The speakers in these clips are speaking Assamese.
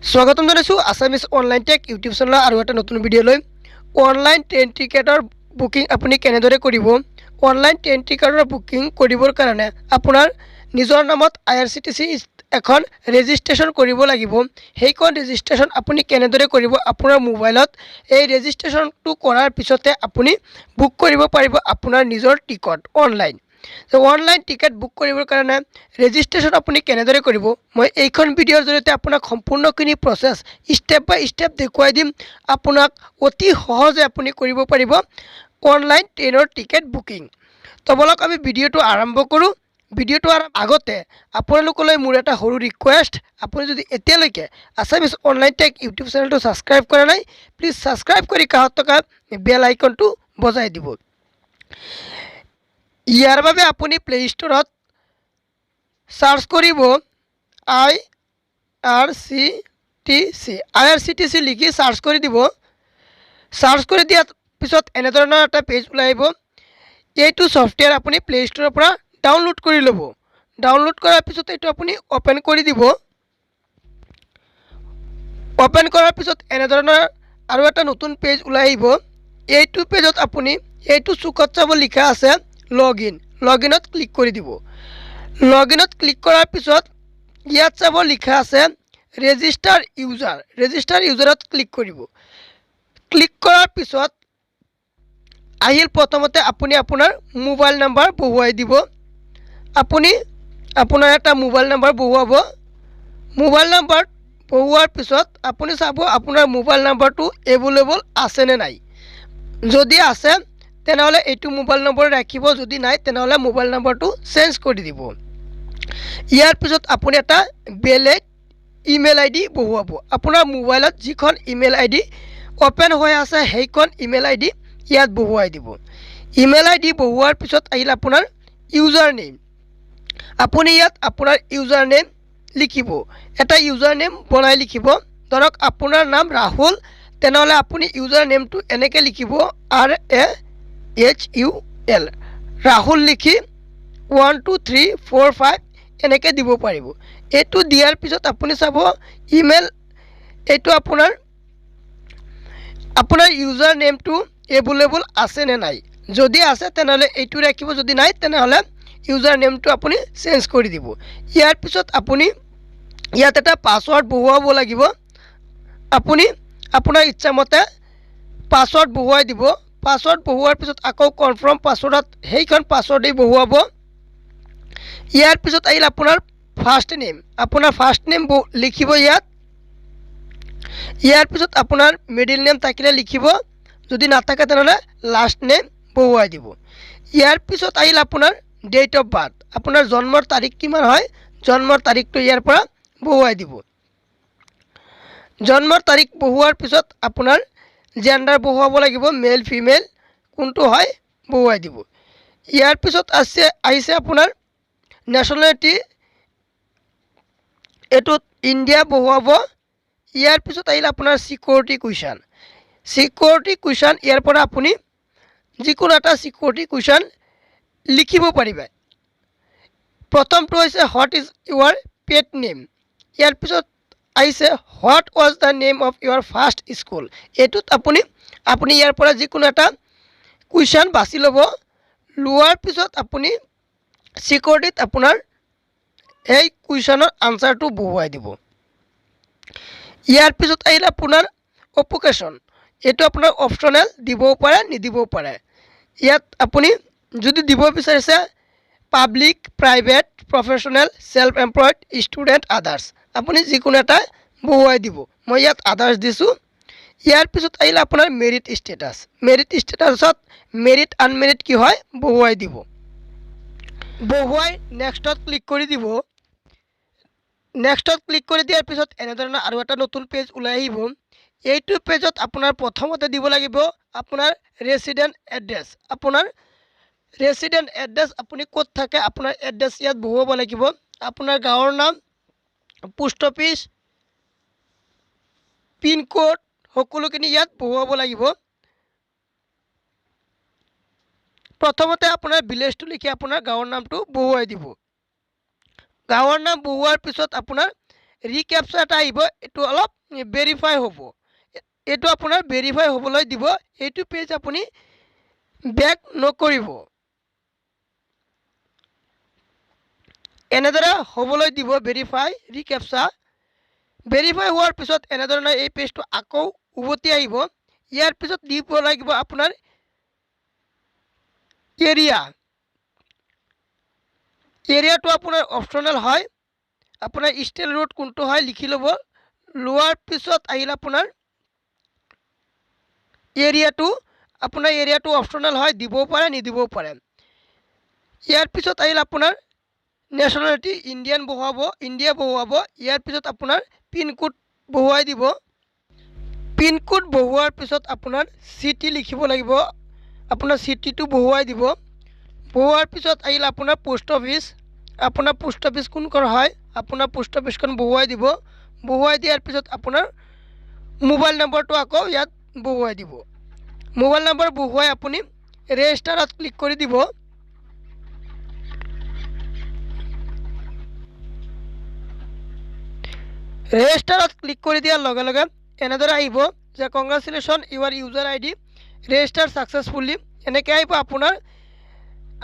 স্বাগতম জানাইছো আসামিজ অনলাইন টেক ইউটিউব চেনেলৰ আৰু এটা নতুন ভিডিঅ'লৈ। অনলাইন ট্ৰেইন টিকেটৰ বুকিং আপুনি কেনেদৰে কৰিব? অনলাইন ট্ৰেইন টিকেটৰ বুকিং কৰিবৰ কাৰণে আপোনাৰ নিজৰ নামত IRCTC এখন ৰেজিষ্ট্ৰেশ্যন কৰিব লাগিব। সেইখন ৰেজিষ্ট্ৰেশ্যন আপুনি কেনেদৰে কৰিব? আপোনাৰ মোবাইলত এই ৰেজিষ্ট্ৰেশ্যনটো কৰাৰ পিছতে আপুনি বুক কৰিব পাৰিব আপোনাৰ নিজৰ ticket online. Online ticket book কৰিবৰ কাৰণে ৰেজিষ্ট্ৰেশ্যন আপুনি কেনেদৰে কৰিব? মই এইখন ভিডিঅ'ৰ জৰিয়তে আপোনাক সম্পূৰ্ণখিনি প্ৰচেছ ষ্টেপ বাই ষ্টেপ দেখুৱাই দিম। আপোনাক অতি সহজে আপুনি কৰিব পাৰিব অনলাইন ট্ৰেইনৰ টিকেট বুকিং। তো বলক আমি ভিডিঅ'টো আৰম্ভ কৰোঁ। ভিডিঅ'টো আগতে আপোনালোকলৈ মোৰ এটা সৰু ৰিকুৱেষ্ট, আপুনি যদি এতিয়ালৈকে আছামিজ অনলাইন টেক ইউটিউব চেনেলটো ছাবস্ক্ৰাইব কৰা নাই, প্লিজ ছাবস্ক্ৰাইব কৰি কাষত থকা বেল আইকনটো বজাই দিব। ইয়াৰ বাবে আপুনি প্লে ষ্টৰত সাৰ্চ কৰিব IRCTC লিখি সাৰ্চ কৰি দিব। সাৰ্চ কৰি দিয়াৰ পিছত এনেধৰণৰ এটা পেজ ওলাই আহিব। এইটো ছফটৱেৰ আপুনি প্লে ষ্টৰৰ পৰা ডাউনলোড কৰি ল'ব। ডাউনলোড কৰাৰ পিছত এইটো আপুনি অপেন কৰি দিব। অপেন কৰাৰ পিছত এনেধৰণৰ আৰু এটা নতুন পেজ ওলাই আহিব। এইটো পেজত আপুনি এইটো চুকত চাব লিখা আছে লগইনত ক্লিক কৰি দিব। লগইনত ক্লিক কৰাৰ পিছত ইয়াত চাব লিখা আছে ৰেজিষ্টাৰ ইউজাৰত ক্লিক কৰিব। ক্লিক কৰাৰ পিছত আহিল প্ৰথমতে আপুনি আপোনাৰ মোবাইল নাম্বাৰ বহুৱাই দিব। আপুনি আপোনাৰ এটা মোবাইল নাম্বাৰ বহুৱাব। মোবাইল নাম্বাৰ বহুৱাৰ পিছত আপুনি চাব আপোনাৰ মোবাইল নাম্বাৰটো এভেইলেবল আছে নে নাই। যদি আছে তেনেহ'লে এইটো মোবাইল নম্বৰ ৰাখিব, যদি নাই তেনেহ'লে মোবাইল নাম্বাৰটো চেঞ্জ কৰি দিব। ইয়াৰ পিছত আপুনি এটা বেলেগ ইমেইল আইডি বহুৱাব। আপোনাৰ মোবাইলত যিখন ইমেইল আইডি অপেন হৈ আছে সেইখন ইমেইল আইডি ইয়াত বহুৱাই দিব। ইমেইল আইডি বহুৱাৰ পিছত আহিল আপোনাৰ ইউজাৰ নেম। আপুনি ইয়াত আপোনাৰ ইউজাৰ নেম লিখিব। এটা ইউজাৰ নেম বনাই লিখিব। ধৰক আপোনাৰ নাম ৰাহুল, তেনেহ'লে আপুনি ইউজাৰ নেমটো এনেকৈ লিখিব RAHUL, ৰাহুল লিখি 1 2 3 4 5 এনেকৈ দিব পাৰিব। এইটো দিয়াৰ পিছত আপুনি চাব ইমেইল এইটো আপোনাৰ ইউজাৰ নেমটো এভেইলেবল আছে নে নাই। যদি আছে তেনেহ'লে এইটো ৰাখিব, যদি নাই তেনেহ'লে ইউজাৰ নেমটো আপুনি চেঞ্জ কৰি দিব। ইয়াৰ পিছত আপুনি ইয়াত এটা পাছৱৰ্ড বহুৱাব লাগিব। আপুনি আপোনাৰ ইচ্ছামতে পাছৱৰ্ড বহুৱাই দিব। পাছৱৰ্ড বহুৱাৰ পিছত আকৌ কনফাৰ্ম পাছৱৰ্ডত সেইখন পাছৱৰ্ডেই বহুৱাব। ইয়াৰ পিছত আহিল আপোনাৰ ফাৰ্ষ্ট নেম। আপোনাৰ ফাৰ্ষ্ট নেম লিখিব ইয়াত। ইয়াৰ পিছত আপোনাৰ মিডিল নেম থাকিলে লিখিব, যদি নাথাকে তেনেহ'লে লাষ্ট নেম বহুৱাই দিব। ইয়াৰ পিছত আহিল আপোনাৰ ডেট অফ বাৰ্থ। আপোনাৰ জন্মৰ তাৰিখ কিমান হয়, জন্মৰ তাৰিখটো ইয়াৰ পৰা বহুৱাই দিব। জন্মৰ তাৰিখ বহুৱাৰ পিছত আপোনাৰ জেণ্ডাৰ বহুৱাব লাগিব, মেল ফিমেল কোনটো হয় বহুৱাই দিব। ইয়াৰ পিছত আহিছে আপোনাৰ নেশ্যনেলিটি, এইটোত ইণ্ডিয়া বহুৱাব। ইয়াৰ পিছত আহিল আপোনাৰ চিকিউৰিটি কুৱেশ্যন। ইয়াৰ পৰা আপুনি যিকোনো এটা চিকিউৰিটি কুৱেশ্যন লিখিব পাৰিব। প্ৰথমটো হৈছে what is your pet name. ইয়াৰ পিছত আহিছে what was the name of your first school. এইটোত আপুনি ইয়াৰ পৰা যিকোনো এটা কুৱেশ্যন বাছি ল'ব। লোৱাৰ পিছত আপুনি চিকিউৰিটিত আপোনাৰ এই কুৱেশ্যনৰ আনচাৰটো বহুৱাই দিব। ইয়াৰ পিছত আহিল আপোনাৰ অকুপেশ্যন। এইটো আপোনাৰ অপশ্যনেল, দিবও পাৰে নিদিবও পাৰে। ইয়াত আপুনি যদি দিব বিচাৰিছে public, private, professional, self employed, student, others, আপুনি যিকোনো এটা বহুৱাই দিব। মই ইয়াত আদাৰ্ছ দিছোঁ। ইয়াৰ পিছত আহিল আপোনাৰ মেৰিট ষ্টেটাছত মেৰিট আনমেৰিট কি হয় বহুৱাই দিব। বহুৱাই নেক্সটত ক্লিক কৰি দিব। নেক্সটত ক্লিক কৰি দিয়াৰ পিছত এনেধৰণৰ আৰু এটা নতুন পেজ ওলাই আহিব। এইটো পেজত আপোনাৰ প্ৰথমতে দিব লাগিব আপোনাৰ ৰেচিডেণ্ট এড্ৰেছ। আপুনি ক'ত থাকে আপোনাৰ এড্ৰেছ ইয়াত বহুৱাব লাগিব। আপোনাৰ গাঁৱৰ নাম, পোষ্ট অফিচ, পিনক'ড সকলোখিনি ইয়াত বহুৱাব লাগিব। প্ৰথমতে আপোনাৰ ভিলেজটো লিখি আপোনাৰ গাঁৱৰ নামটো বহুৱাই দিব। গাঁৱৰ নাম বহুৱাৰ পিছত আপোনাৰ ৰিকেপচা এটা আহিব, এইটো অলপ ভেৰিফাই হ'ব। এইটো আপোনাৰ ভেৰিফাই হ'বলৈ দিব। এইটো পেজ আপুনি বেক নকৰিব। এনেদৰে হ'বলৈ দিব ভেৰিফাই ৰিকেপচা। ভেৰিফাই হোৱাৰ পিছত এনেধৰণে এই পেজটো আকৌ উভতি আহিব। ইয়াৰ পিছত দিব লাগিব আপোনাৰ এৰিয়াটো আপোনাৰ অপশ্যনেল হয়। আপোনাৰ ষ্টেট ৰোড কোনটো হয় লিখি ল'ব। লোৱাৰ পিছত আহিল আপোনাৰ এৰিয়াটো অপশ্যনেল হয়, দিবও পাৰে নিদিবও পাৰে। ইয়াৰ পিছত আহিল আপোনাৰ নেশ্যনেলিটি ইণ্ডিয়া বহুৱাব। ইয়াৰ পিছত আপোনাৰ পিনক'ড বহুৱাই দিব। পিনক'ড বহুৱাৰ পিছত আপোনাৰ চিটি লিখিব লাগিব। আপোনাৰ চিটিটো বহুৱাই দিব। বহুৱাৰ পিছত আহিল আপোনাৰ পোষ্ট অফিচ। আপোনাৰ পোষ্ট অফিচ কোনখন হয়, আপোনাৰ পোষ্ট অফিচখন বহুৱাই দিব। বহুৱাই দিয়াৰ পিছত আপোনাৰ মোবাইল নম্বৰটো আকৌ ইয়াত বহুৱাই দিব। মোবাইল নম্বৰ বহুৱাই আপুনি ৰেজিষ্টাৰত ক্লিক কৰি দিব। ৰেজিষ্টাৰত ক্লিক কৰি দিয়াৰ লগে লগে এনেদৰে আহিব যে কংগ্ৰেচুলেশ্যন ইউৰ ইউজাৰ আই ডি ৰেজিষ্টাৰ ছাকচেছফুলি। এনেকৈ আহিব আপোনাৰ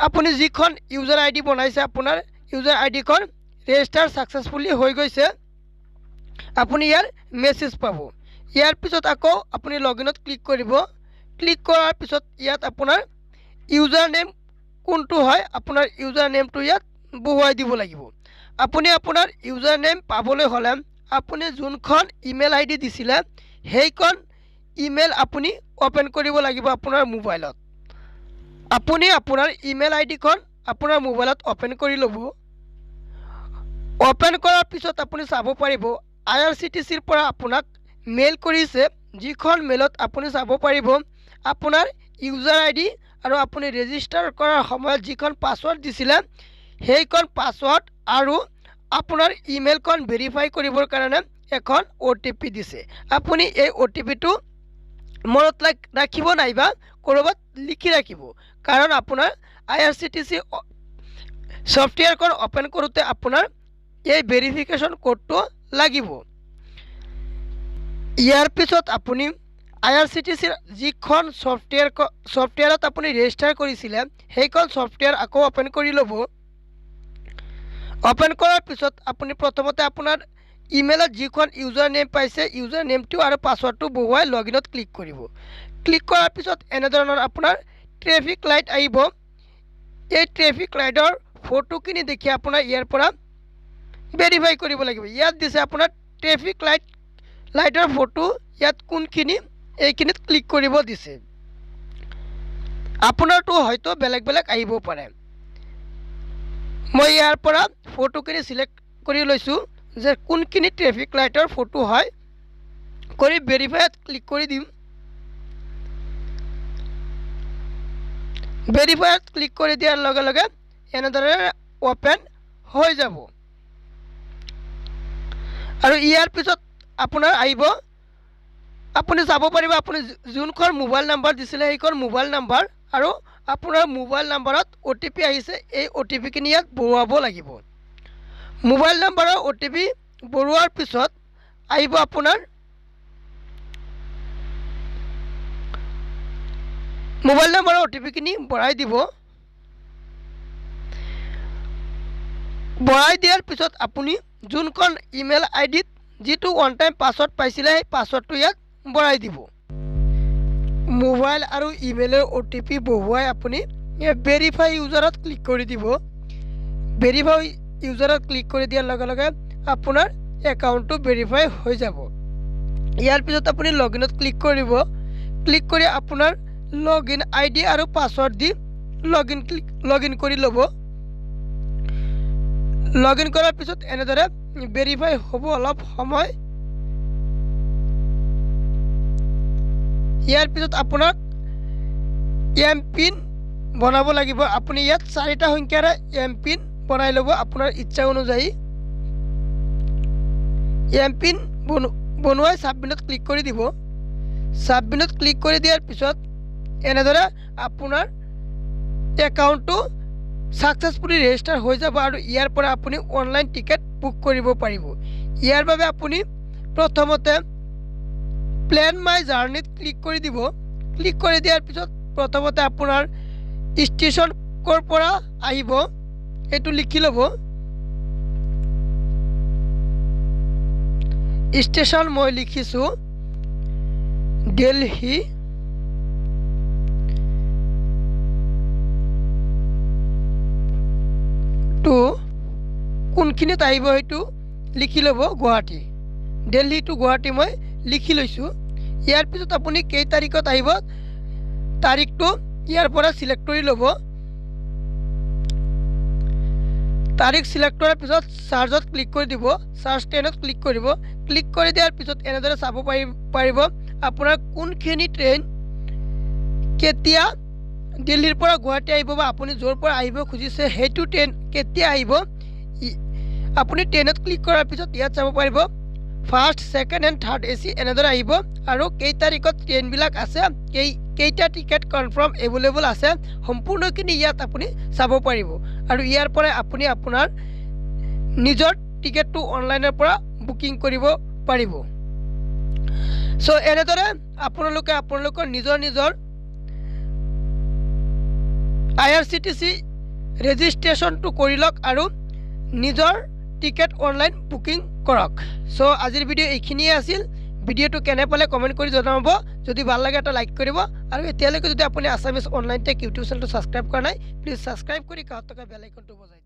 আপুনি যিখন ইউজাৰ আই ডি বনাইছে, আপোনাৰ ইউজাৰ আই ডিখন ৰেজিষ্টাৰ ছাকচেছফুলি হৈ গৈছে। আপুনি ইয়াৰ মেছেজ পাব। ইয়াৰ পিছত আকৌ আপুনি লগইনত ক্লিক কৰিব। ক্লিক কৰাৰ পিছত ইয়াত আপোনাৰ ইউজাৰ নেম কোনটো হয়, আপোনাৰ ইউজাৰ নেমটো ইয়াত বহুৱাই দিব লাগিব। আপুনি আপোনাৰ ইউজাৰ নেম পাবলৈ হ'লে আপুনি যোনখন ইমেইল আই ডি দিছিলে সেইখন ইমেইল আপুনি অ'পেন কৰিব লাগিব আপোনাৰ মোবাইলত। আপুনি আপোনাৰ ইমেইল আই ডিখন আপোনাৰ মোবাইলত অ'পেন কৰি ল'ব। অ'পেন কৰাৰ পিছত আপুনি চাব পাৰিব IRCTCৰ পৰা আপোনাক মেইল কৰিছে, যিখন মেইলত আপুনি চাব পাৰিব আপোনাৰ ইউজাৰ আই ডি আৰু আপুনি ৰেজিষ্টাৰ কৰাৰ সময়ত যিখন পাছৱৰ্ড দিছিলে সেইখন পাছৱৰ্ড আৰু আপোনাৰ ইমেইলখন ভেৰিফাই কৰিবৰ কাৰণে এখন OTP দিছে। আপুনি এই OTPটো মনত ৰাখিব নাইবা ক'ৰবাত লিখি ৰাখিব, কাৰণ আপোনাৰ IRCTC ছফ্টৱেৰখন অ'পেন কৰোঁতে আপোনাৰ এই ভেৰিফিকেশ্যন কোডটো লাগিব। ইয়াৰ পিছত আপুনি IRCTCৰ যিখন ছফ্টৱেৰত আপুনি ৰেজিষ্টাৰ কৰিছিলে সেইখন ছফ্টৱেৰ আকৌ অ'পেন কৰি ল'ব। অ'পেন কৰাৰ পিছত আপুনি প্ৰথমতে আপোনাৰ ইমেইলত যিখন ইউজাৰ নেম পাইছে ইউজাৰ নেমটো আৰু পাছৱৰ্ডটো বহুৱাই লগইনত ক্লিক কৰিব। ক্লিক কৰাৰ পিছত এনেধৰণৰ আপোনাৰ ট্ৰেফিক লাইট আহিব। এই ট্ৰেফিক লাইটৰ ফটোখিনি দেখি আপোনাৰ ইয়াৰ পৰা ভেৰিফাই কৰিব লাগিব। ইয়াত দিছে আপোনাৰ ট্ৰেফিক লাইটৰ ফটো, ইয়াত কোনখিনি এইখিনিত ক্লিক কৰিব দিছে। আপোনাৰটো হয়তো বেলেগ বেলেগ আহিব পাৰে। মই ইয়াৰ পৰা ফটোখিনি চিলেক্ট কৰি লৈছোঁ যে কোনখিনি ট্ৰেফিক লাইটৰ ফটো হয়, কৰি ভেৰিফাইত ক্লিক কৰি দিম। ভেৰিফাইত ক্লিক কৰি দিয়াৰ লগে লগে এনেদৰে অ'পেন হৈ যাব। আৰু ইয়াৰ পিছত আপোনাৰ আহিব, আপুনি চাব পাৰিব আপুনি যোনখন মোবাইল নাম্বাৰ দিছিলে সেইখন মোবাইল নাম্বাৰ আৰু আপোনাৰ মোবাইল নাম্বাৰত OTP আহিছে, এই OTPখিনি ইয়াত বহুৱাব লাগিব। মোবাইল নাম্বাৰৰ OTP ভৰোৱাৰ পিছত আহিব আপোনাৰ মোবাইল নাম্বাৰৰ OTPখিনি ভৰাই দিব। ভৰাই দিয়াৰ পিছত আপুনি যোনখন ইমেইল আই ডিত যিটো ওৱান টাইম পাছৱৰ্ড পাইছিলে সেই পাছৱৰ্ডটো ইয়াত ভৰাই দিব। মোবাইল আৰু ইমেইলৰ OTP বহুৱাই আপুনি ভেৰিফাই ইউজাৰত ক্লিক কৰি দিব। ভেৰিফাই ইউজাৰত ক্লিক কৰি দিয়াৰ লগে লগে আপোনাৰ একাউণ্টটো ভেৰিফাই হৈ যাব। ইয়াৰ পিছত আপুনি লগইনত ক্লিক কৰিব। ক্লিক কৰি আপোনাৰ লগইন ID আৰু পাছৱৰ্ড দি লগইন কৰি ল'ব। লগইন কৰাৰ পিছত এনেদৰে ভেৰিফাই হ'ব অলপ সময়। ইয়াৰ পিছত আপোনাক এমপিন বনাব লাগিব। আপুনি ইয়াত 4টা সংখ্যাৰে এমপিন বনাই ল'ব আপোনাৰ ইচ্ছা অনুযায়ী। এমপিন বনোৱাই ছাবমিটত ক্লিক কৰি দিব। ছাবমিটত ক্লিক কৰি দিয়াৰ পিছত এনেদৰে আপোনাৰ একাউণ্টটো ছাকচেছফুলি ৰেজিষ্টাৰ হৈ যাব আৰু ইয়াৰ পৰা আপুনি অনলাইন টিকেট বুক কৰিব পাৰিব। ইয়াৰ বাবে আপুনি প্ৰথমতে প্লেন মাই জাৰ্নিত ক্লিক কৰি দিব। ক্লিক কৰি দিয়াৰ পিছত প্ৰথমতে আপোনাৰ ষ্টেচন ক'ৰ পৰা আহিব এইটো লিখি ল'ব। ষ্টেচন মই লিখিছোঁ দিল্লী টু কোনখিনিত আহিব সেইটো লিখি ল'ব গুৱাহাটী। দিল্লী টু গুৱাহাটী মই লিখি লৈছোঁ। ইয়াৰ পিছত আপুনি কেই তাৰিখত আহিব তাৰিখটো ইয়াৰ পৰা চিলেক্ট কৰি ল'ব। তাৰিখ চিলেক্ট কৰাৰ পিছত চাৰ্জত ক্লিক কৰি দিব। চাৰ্জ ট্ৰেইনত ক্লিক কৰিব। ক্লিক কৰি দিয়াৰ পিছত এনেদৰে চাব পাৰিব আপোনাৰ কোনখিনি ট্ৰেইন কেতিয়া দিল্লীৰ পৰা গুৱাহাটী আহিব বা আপুনি য'ৰ পৰা আহিব খুজিছে সেইটো ট্ৰেইন কেতিয়া আহিব। আপুনি ট্ৰেইনত ক্লিক কৰাৰ পিছত ইয়াত চাব পাৰিব first, second and third AC এনেদৰে আহিব আৰু কেই তাৰিখত ট্ৰেইনবিলাক আছে, কেইটা টিকেট কনফাৰ্ম এভেইলেবল আছে, সম্পূৰ্ণখিনি ইয়াত আপুনি চাব পাৰিব। আৰু ইয়াৰ পৰা আপুনি আপোনাৰ নিজৰ টিকেটটো অনলাইনৰ পৰা বুকিং কৰিব পাৰিব। চ' এনেদৰে আপোনালোকৰ নিজৰ IRCTC ৰেজিষ্ট্ৰেশ্যনটো কৰি লওক আৰু নিজৰ টিকেট অনলাইন বুকিং কৰক। চ' আজিৰ ভিডিঅ' এইখিনিয়ে আছিল। ভিডিঅ'টো কেনে পালে কমেণ্ট কৰি জনাব। যদি ভাল লাগে এটা লাইক কৰিব আৰু এতিয়ালৈকে যদি আপুনি আছামিজ অনলাইন টেক ইউটিউব চেনেলটো ছাবস্ক্ৰাইব কৰা নাই প্লিজ ছাবস্ক্ৰাইব কৰি কাষত থকা বেল আইকনটো বজাই